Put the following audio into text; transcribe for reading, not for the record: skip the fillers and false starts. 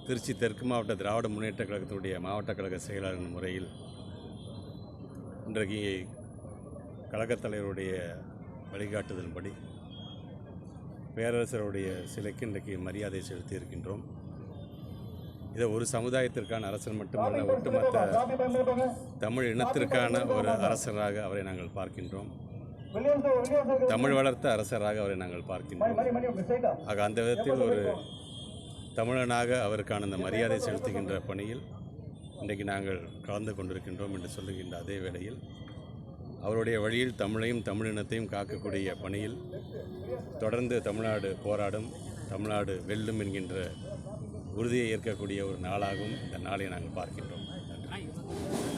திருச்சி தெற்கு மாவட்ட திராவிட முன்னேற்ற கழகத்தினுடைய மாவட்ட கழக செயலாளர் முறையில் இன்றைக்கு கழகத் தலைவருடைய வழிகாட்டுதலின்படி பேரரசருடைய சிலைக்கு இன்றைக்கு மரியாதை செலுத்தி இருக்கின்றோம். இதை ஒரு சமுதாயத்திற்கான அரசர் மட்டுமல்ல, ஒட்டுமொத்த தமிழ் இனத்திற்கான ஒரு அரசராக அவரை நாங்கள் பார்க்கின்றோம். தமிழ் வளர்த்த அரசராக அவரை நாங்கள் பார்க்கின்றோம். ஆக அந்த விதத்தில் ஒரு தமிழனாக அவருக்கான அந்த மரியாதை செலுத்துகின்ற பணியில் இன்றைக்கு நாங்கள் கலந்து கொண்டிருக்கின்றோம் என்று சொல்லுகின்ற அதே வேளையில் அவருடைய வழியில் தமிழையும் தமிழினத்தையும் காக்கக்கூடிய பணியில் தொடர்ந்து தமிழ்நாடு போராடும், தமிழ்நாடு வெல்லும் என்கின்ற உறுதியை ஏற்கக்கூடிய ஒரு நாளாகவும் இந்த நாளை நாங்கள் பார்க்கின்றோம். நன்றி.